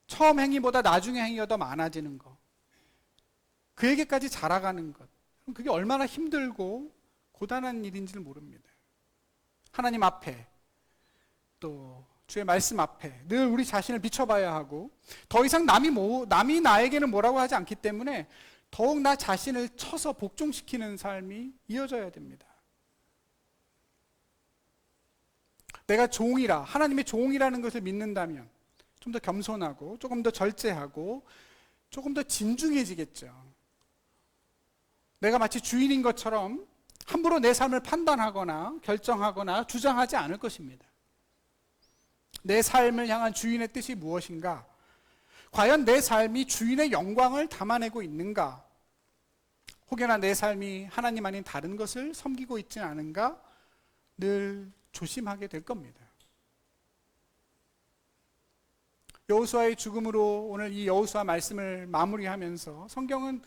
처음 행위보다 나중에 행위가 더 많아지는 거, 그에게까지 자라가는 것, 그게 얼마나 힘들고 고단한 일인지를 모릅니다. 하나님 앞에 또 주의 말씀 앞에 늘 우리 자신을 비춰봐야 하고, 더 이상 남이 나에게는 뭐라고 하지 않기 때문에 더욱 나 자신을 쳐서 복종시키는 삶이 이어져야 됩니다. 내가 종이라, 하나님의 종이라는 것을 믿는다면 좀 더 겸손하고 조금 더 절제하고 조금 더 진중해지겠죠. 내가 마치 주인인 것처럼 함부로 내 삶을 판단하거나 결정하거나 주장하지 않을 것입니다. 내 삶을 향한 주인의 뜻이 무엇인가? 과연 내 삶이 주인의 영광을 담아내고 있는가? 혹여나 내 삶이 하나님 아닌 다른 것을 섬기고 있지는 않은가? 늘 조심하게 될 겁니다. 여호수아의 죽음으로 오늘 이 여호수아 말씀을 마무리하면서 성경은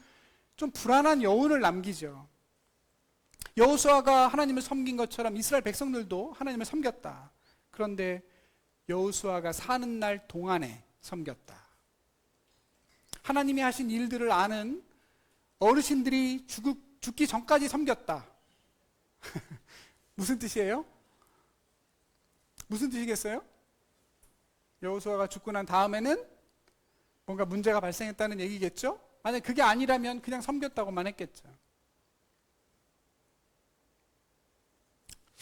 좀 불안한 여운을 남기죠. 여호수아가 하나님을 섬긴 것처럼 이스라엘 백성들도 하나님을 섬겼다. 그런데 여호수아가 사는 날 동안에 섬겼다. 하나님이 하신 일들을 아는 어르신들이 죽기 전까지 섬겼다. 무슨 뜻이에요? 무슨 뜻이겠어요? 여호수아가 죽고 난 다음에는 뭔가 문제가 발생했다는 얘기겠죠? 만약 그게 아니라면 그냥 섬겼다고만 했겠죠.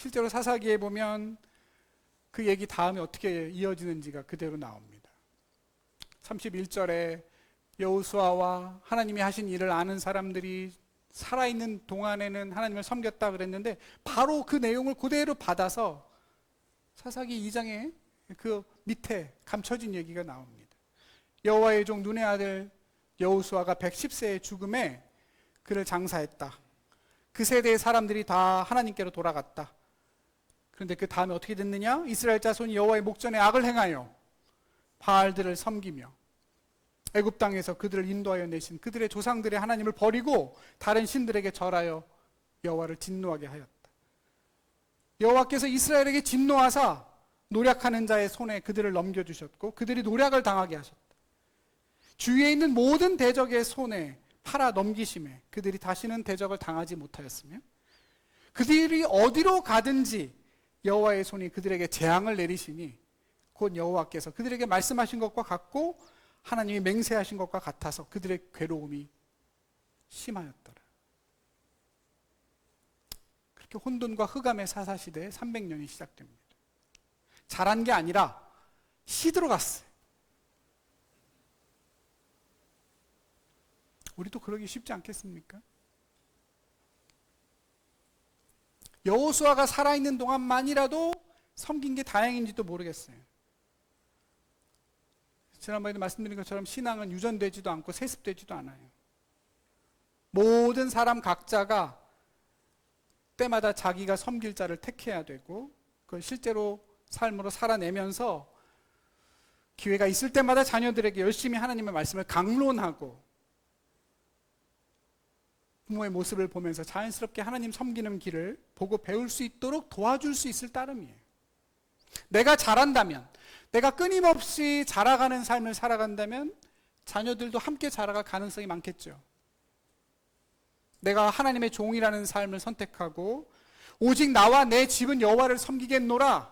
실제로 사사기에 보면 그 얘기 다음에 어떻게 이어지는지가 그대로 나옵니다. 31절에 여호수아와 하나님이 하신 일을 아는 사람들이 살아있는 동안에는 하나님을 섬겼다 그랬는데, 바로 그 내용을 그대로 받아서 사사기 2장에 그 밑에 감춰진 얘기가 나옵니다. 여호와의 종 눈의 아들 여호수아가 110세의 죽음에 그를 장사했다. 그 세대의 사람들이 다 하나님께로 돌아갔다. 그런데 그 다음에 어떻게 됐느냐? 이스라엘 자손이 여호와의 목전에 악을 행하여 바알들을 섬기며 애굽 땅에서 그들을 인도하여 내신 그들의 조상들의 하나님을 버리고 다른 신들에게 절하여 여호와를 진노하게 하였다. 여호와께서 이스라엘에게 진노하사 노략하는 자의 손에 그들을 넘겨주셨고 그들이 노략을 당하게 하셨다. 주위에 있는 모든 대적의 손에 팔아 넘기심에 그들이 다시는 대적을 당하지 못하였으며 그들이 어디로 가든지 여호와의 손이 그들에게 재앙을 내리시니 곧 여호와께서 그들에게 말씀하신 것과 같고 하나님이 맹세하신 것과 같아서 그들의 괴로움이 심하였더라. 그렇게 혼돈과 흑암의 사사시대에 300년이 시작됩니다. 잘한 게 아니라 시들어갔어요. 우리도 그러기 쉽지 않겠습니까? 여호수아가 살아있는 동안만이라도 섬긴 게 다행인지도 모르겠어요. 지난번에도 말씀드린 것처럼 신앙은 유전되지도 않고 세습되지도 않아요. 모든 사람 각자가 때마다 자기가 섬길 자를 택해야 되고 그걸 실제로 삶으로 살아내면서 기회가 있을 때마다 자녀들에게 열심히 하나님의 말씀을 강론하고 부모의 모습을 보면서 자연스럽게 하나님 섬기는 길을 보고 배울 수 있도록 도와줄 수 있을 따름이에요. 내가 잘한다면, 내가 끊임없이 자라가는 삶을 살아간다면 자녀들도 함께 자라갈 가능성이 많겠죠. 내가 하나님의 종이라는 삶을 선택하고 오직 나와 내 집은 여호와를 섬기겠노라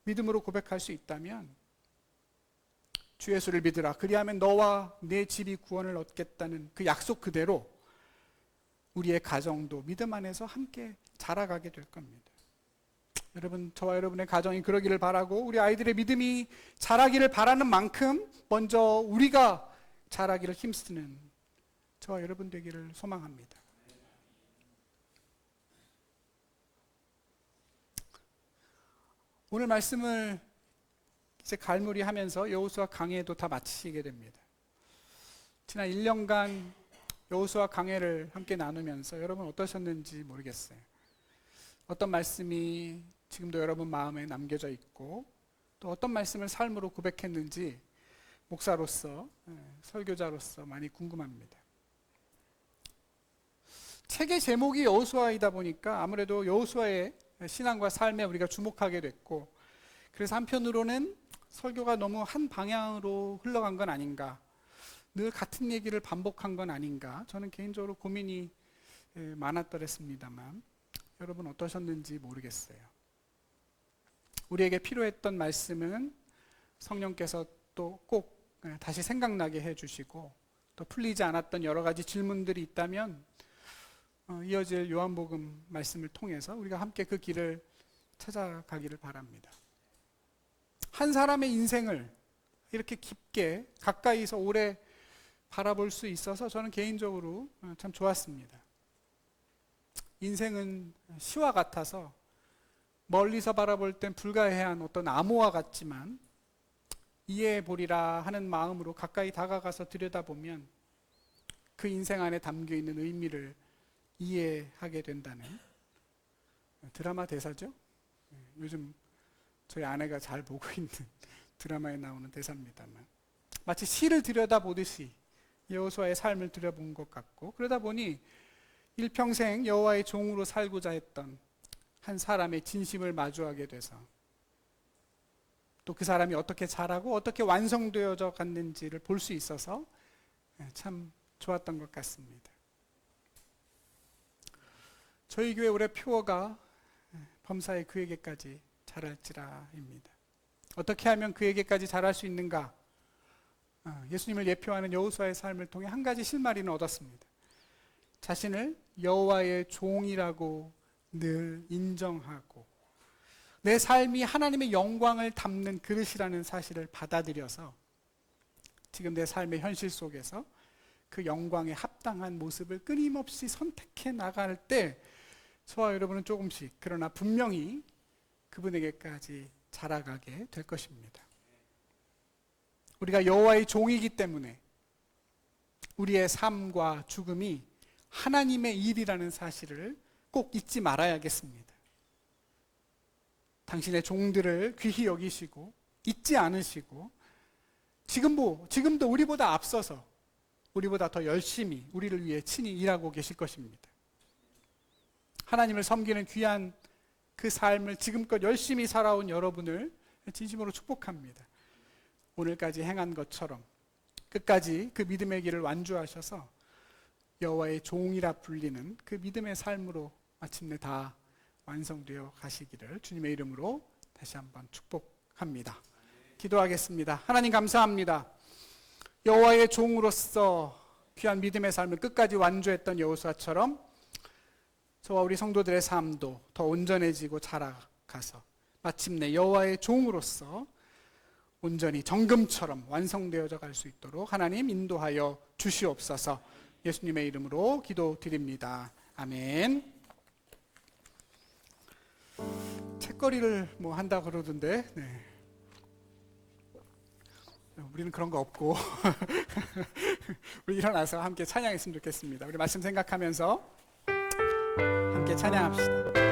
믿음으로 고백할 수 있다면 주 예수를 믿으라 그리하면 너와 내 집이 구원을 얻겠다는 그 약속 그대로 우리의 가정도 믿음 안에서 함께 자라가게 될 겁니다. 여러분, 저와 여러분의 가정이 그러기를 바라고 우리 아이들의 믿음이 자라기를 바라는 만큼 먼저 우리가 자라기를 힘쓰는 저와 여러분 되기를 소망합니다. 오늘 말씀을 이제 갈무리하면서 여호수아 강해도 다 마치게 됩니다. 지난 1년간 여호수아 강해를 함께 나누면서 여러분 어떠셨는지 모르겠어요. 어떤 말씀이 지금도 여러분 마음에 남겨져 있고 또 어떤 말씀을 삶으로 고백했는지 목사로서 설교자로서 많이 궁금합니다. 책의 제목이 여호수아이다 보니까 아무래도 여호수아의 신앙과 삶에 우리가 주목하게 됐고 그래서 한편으로는 설교가 너무 한 방향으로 흘러간 건 아닌가, 늘 같은 얘기를 반복한 건 아닌가, 저는 개인적으로 고민이 많았더랬습니다만 여러분 어떠셨는지 모르겠어요. 우리에게 필요했던 말씀은 성령께서 또 꼭 다시 생각나게 해주시고 또 풀리지 않았던 여러 가지 질문들이 있다면 이어질 요한복음 말씀을 통해서 우리가 함께 그 길을 찾아가기를 바랍니다. 한 사람의 인생을 이렇게 깊게 가까이서 오래 바라볼 수 있어서 저는 개인적으로 참 좋았습니다. 인생은 시와 같아서 멀리서 바라볼 땐 불가해한 어떤 암호와 같지만 이해해 보리라 하는 마음으로 가까이 다가가서 들여다보면 그 인생 안에 담겨 있는 의미를 이해하게 된다는 드라마 대사죠. 요즘 저희 아내가 잘 보고 있는 드라마에 나오는 대사입니다만 마치 시를 들여다보듯이 여호수아의 삶을 들여본 것 같고 그러다 보니 일평생 여호와의 종으로 살고자 했던 한 사람의 진심을 마주하게 돼서 또 그 사람이 어떻게 자라고 어떻게 완성되어져 갔는지를 볼 수 있어서 참 좋았던 것 같습니다. 저희 교회 올해 표어가 범사에 그에게까지 자랄지라입니다. 어떻게 하면 그에게까지 자랄 수 있는가? 예수님을 예표하는 여호수아의 삶을 통해 한 가지 실마리는 얻었습니다. 자신을 여호와의 종이라고 늘 인정하고 내 삶이 하나님의 영광을 담는 그릇이라는 사실을 받아들여서 지금 내 삶의 현실 속에서 그 영광에 합당한 모습을 끊임없이 선택해 나갈 때 저와 여러분은 조금씩, 그러나 분명히 그분에게까지 자라가게 될 것입니다. 우리가 여호와의 종이기 때문에 우리의 삶과 죽음이 하나님의 일이라는 사실을 꼭 잊지 말아야겠습니다. 당신의 종들을 귀히 여기시고 잊지 않으시고 지금도 우리보다 앞서서 우리보다 더 열심히 우리를 위해 친히 일하고 계실 것입니다. 하나님을 섬기는 귀한 그 삶을 지금껏 열심히 살아온 여러분을 진심으로 축복합니다. 오늘까지 행한 것처럼 끝까지 그 믿음의 길을 완주하셔서 여호와의 종이라 불리는 그 믿음의 삶으로 마침내 다 완성되어 가시기를 주님의 이름으로 다시 한번 축복합니다. 기도하겠습니다. 하나님 감사합니다. 여호와의 종으로서 귀한 믿음의 삶을 끝까지 완주했던 여호수아처럼 저와 우리 성도들의 삶도 더 온전해지고 자라가서 마침내 여호와의 종으로서 온전히 정금처럼 완성되어져 갈 수 있도록 하나님 인도하여 주시옵소서. 예수님의 이름으로 기도드립니다. 아멘. 책거리를 뭐 한다 그러던데, 네. 우리는 그런 거 없고 우리 일어나서 함께 찬양했으면 좋겠습니다. 우리 말씀 생각하면서 함께 찬양합시다.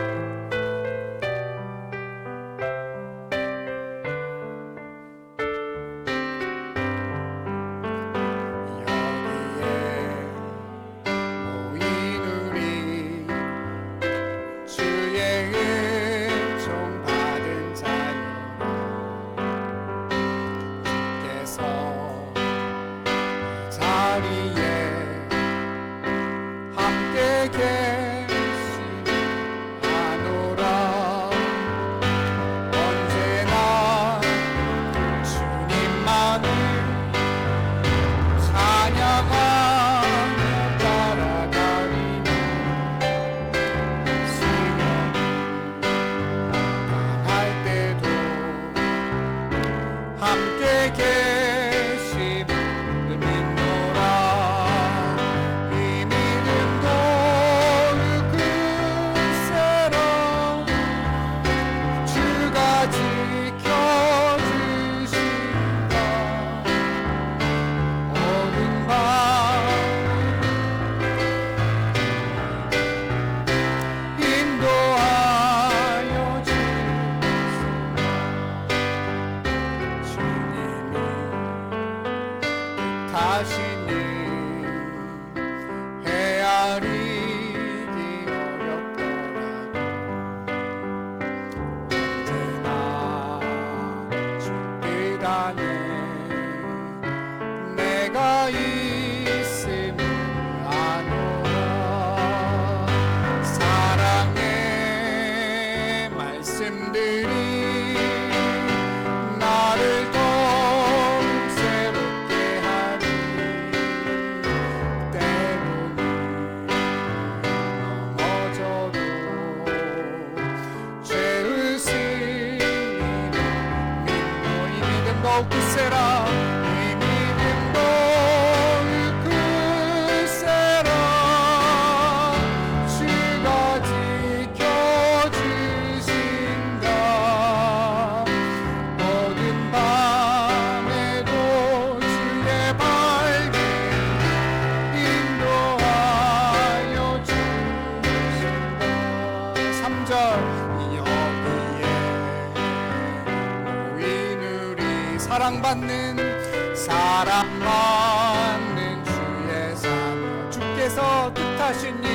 사랑받는 주의 사명 주께서 뜻하신 일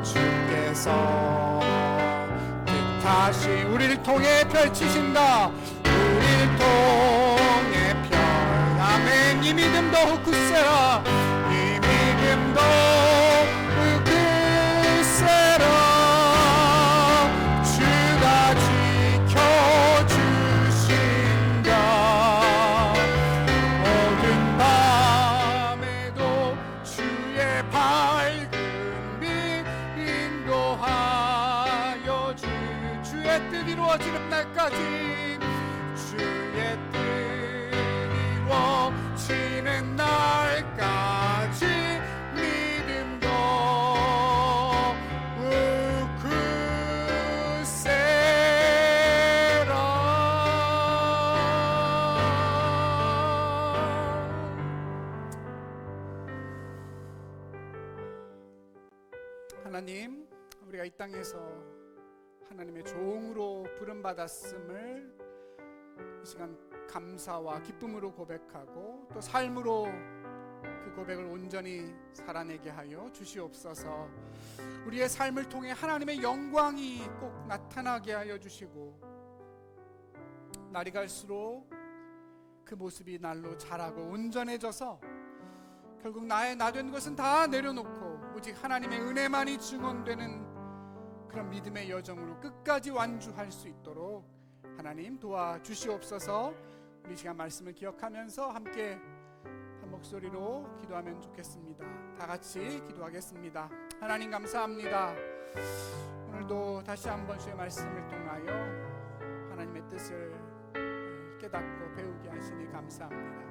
주께서 뜻하시 우리를 통해 펼치신다 우리를 통해 펼 아멘 이 믿음도 굳세라 이 믿음도 굳세라 주가 지켜주신다 어두운 밤에도 주의 밝은 빛 인도하여 지는 날까지 믿음도 하나님, 우리가 이 땅에서 하나님의 종으로 부름받았음을 이 시간 감사와 기쁨으로 고백하고 또 삶으로 그 고백을 온전히 살아내게 하여 주시옵소서. 우리의 삶을 통해 하나님의 영광이 꼭 나타나게 하여 주시고, 날이 갈수록 그 모습이 날로 자라고 온전해져서 결국 나의 나된 것은 다 내려놓고 오직 하나님의 은혜만이 증언되는 그런 믿음의 여정으로 끝까지 완주할 수 있도록 하나님 도와주시옵소서. 우리 시간 말씀을 기억하면서 함께 한 목소리로 기도하면 좋겠습니다. 다 같이 기도하겠습니다. 하나님 감사합니다. 오늘도 다시 한번 주의 말씀을 통하여 하나님의 뜻을 깨닫고 배우게 하시니 감사합니다.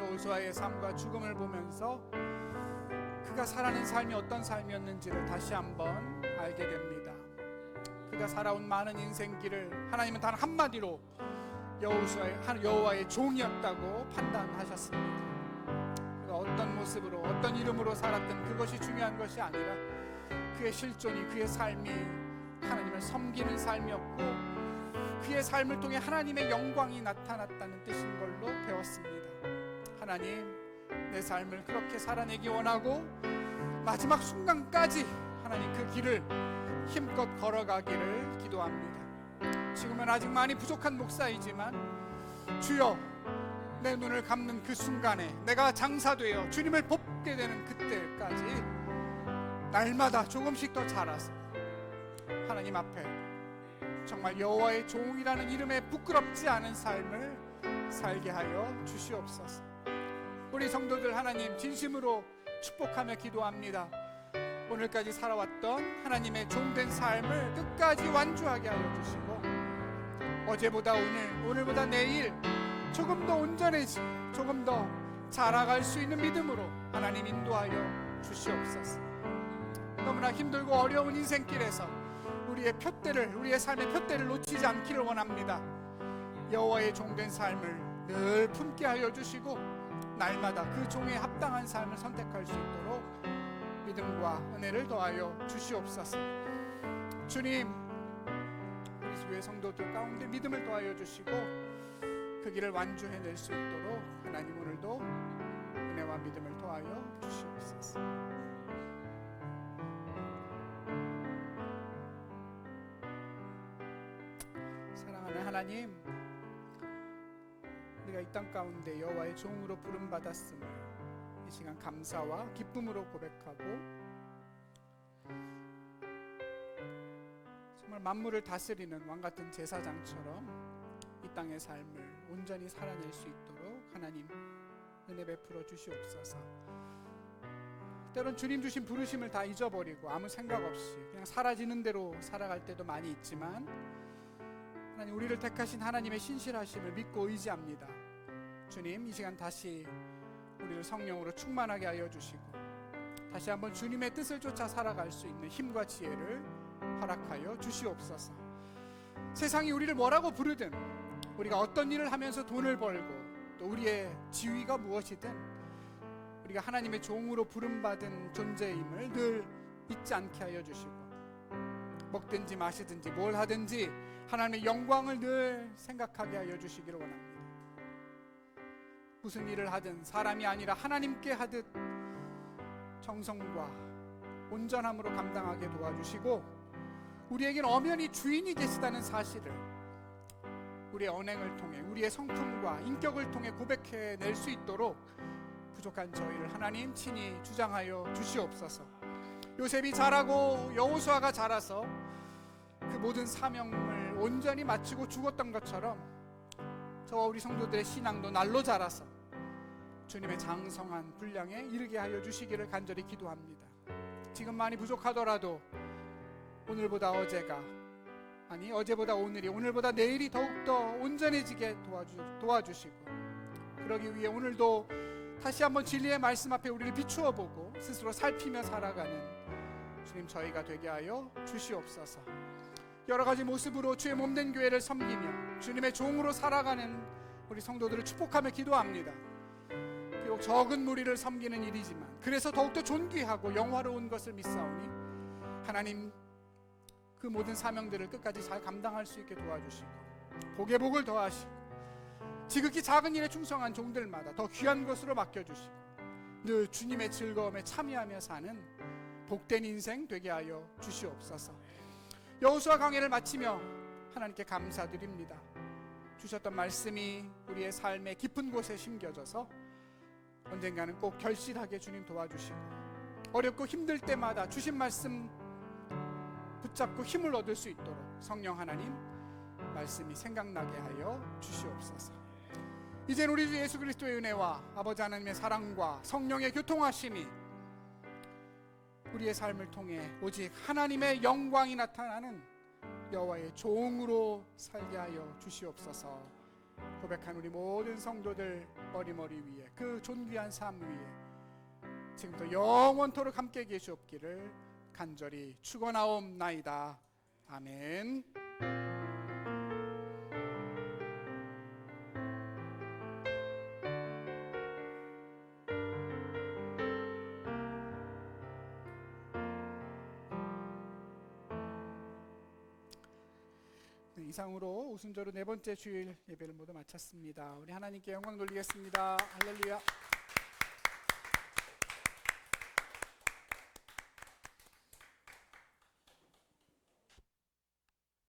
여호수아의 삶과 죽음을 보면서 그가 살아낸 삶이 어떤 삶이었는지를 다시 한번 알게 됩니다. 그가 살아온 많은 인생길을 하나님은 단 한마디로 여호와의 종이었다고 판단하셨습니다. 그가 어떤 모습으로 어떤 이름으로 살았든 그것이 중요한 것이 아니라 그의 실존이, 그의 삶이 하나님을 섬기는 삶이었고 그의 삶을 통해 하나님의 영광이 나타났다는 뜻인 걸로 배웠습니다. 하나님, 내 삶을 그렇게 살아내기 원하고 마지막 순간까지 하나님 그 길을 힘껏 걸어가기를 기도합니다. 지금은 아직 많이 부족한 목사이지만 주여, 내 눈을 감는 그 순간에 내가 장사되어 주님을 봅게 되는 그때까지 날마다 조금씩 더 자라서 하나님 앞에 정말 여호와의 종이라는 이름에 부끄럽지 않은 삶을 살게 하여 주시옵소서. 우리 성도들 하나님 진심으로 축복하며 기도합니다. 오늘까지 살아왔던 하나님의 종된 삶을 끝까지 완주하게 하여 주시고 어제보다 오늘, 오늘보다 내일 조금 더 온전해지고 조금 더 자라갈 수 있는 믿음으로 하나님 인도하여 주시옵소서. 너무나 힘들고 어려운 인생길에서 우리의 삶의 표대를 놓치지 않기를 원합니다. 여호와의 종된 삶을 늘 품게 하여 주시고 날마다 그 종에 합당한 삶을 선택할 수 있도록 믿음과 은혜를 더하여 주시옵소서. 주님, 우리 주의 성도들 가운데 믿음을 더하여 주시고 그 길을 완주해낼 수 있도록 하나님 오늘도 은혜와 믿음을 더하여 주시옵소서. 사랑하는 하나님, 우리가 이 땅 가운데 여호와의 종으로 부름받았음을 이 시간 감사와 기쁨으로 고백하고 정말 만물을 다스리는 왕같은 제사장처럼 이 땅의 삶을 온전히 살아낼 수 있도록 하나님 은혜 베풀어 주시옵소서. 때론 주님 주신 부르심을 다 잊어버리고 아무 생각 없이 그냥 사라지는 대로 살아갈 때도 많이 있지만 하나님, 우리를 택하신 하나님의 신실하심을 믿고 의지합니다. 주님, 이 시간 다시 우리를 성령으로 충만하게 하여 주시고 다시 한번 주님의 뜻을 쫓아 살아갈 수 있는 힘과 지혜를 허락하여 주시옵소서. 세상이 우리를 뭐라고 부르든 우리가 어떤 일을 하면서 돈을 벌고 또 우리의 지위가 무엇이든 우리가 하나님의 종으로 부름받은 존재임을 늘 잊지 않게 하여 주시고 먹든지 마시든지 뭘 하든지 하나님의 영광을 늘 생각하게 하여 주시기를 원합니다. 무슨 일을 하든 사람이 아니라 하나님께 하듯 정성과 온전함으로 감당하게 도와주시고 우리에겐 엄연히 주인이 계시다는 사실을 우리의 언행을 통해 우리의 성품과 인격을 통해 고백해낼 수 있도록 부족한 저희를 하나님 친히 주장하여 주시옵소서. 요셉이 자라고 여호수아가 자라서 그 모든 사명을 온전히 마치고 죽었던 것처럼 저와 우리 성도들의 신앙도 날로 자라서 주님의 장성한 분량에 이르게 하여 주시기를 간절히 기도합니다. 지금 많이 부족하더라도 오늘보다 어제가 아니 어제보다 오늘이 오늘보다 내일이 더욱더 온전해지게 도와주시고 그러기 위해 오늘도 다시 한번 진리의 말씀 앞에 우리를 비추어 보고 스스로 살피며 살아가는 주님 저희가 되게 하여 주시옵소서. 여러 가지 모습으로 주의 몸된 교회를 섬기며 주님의 종으로 살아가는 우리 성도들을 축복하며 기도합니다. 비록 적은 무리를 섬기는 일이지만 그래서 더욱더 존귀하고 영화로운 것을 믿사오니 하나님 그 모든 사명들을 끝까지 잘 감당할 수 있게 도와주시고 복에 복을 더하시고 지극히 작은 일에 충성한 종들마다 더 귀한 것으로 맡겨주시고 늘 주님의 즐거움에 참여하며 사는 복된 인생 되게 하여 주시옵소서. 여호수아 강해를 마치며 하나님께 감사드립니다. 주셨던 말씀이 우리의 삶의 깊은 곳에 심겨져서 언젠가는 꼭 결실하게 주님 도와주시고 어렵고 힘들 때마다 주신 말씀 붙잡고 힘을 얻을 수 있도록 성령 하나님 말씀이 생각나게 하여 주시옵소서. 이젠 우리 주 예수 그리스도의 은혜와 아버지 하나님의 사랑과 성령의 교통하심이 우리의 삶을 통해 오직 하나님의 영광이 나타나는 여호와의 종으로 살게 하여 주시옵소서. 고백한 우리 모든 성도들 머리머리 위에 그 존귀한 삶 위에 지금부터 영원토록 함께 계시옵기를 간절히 축원하옵나이다. 아멘. 이상으로 오순절후 네 번째 주일 예배를 모두 마쳤습니다. 우리 하나님께 영광 돌리겠습니다. 할렐루야.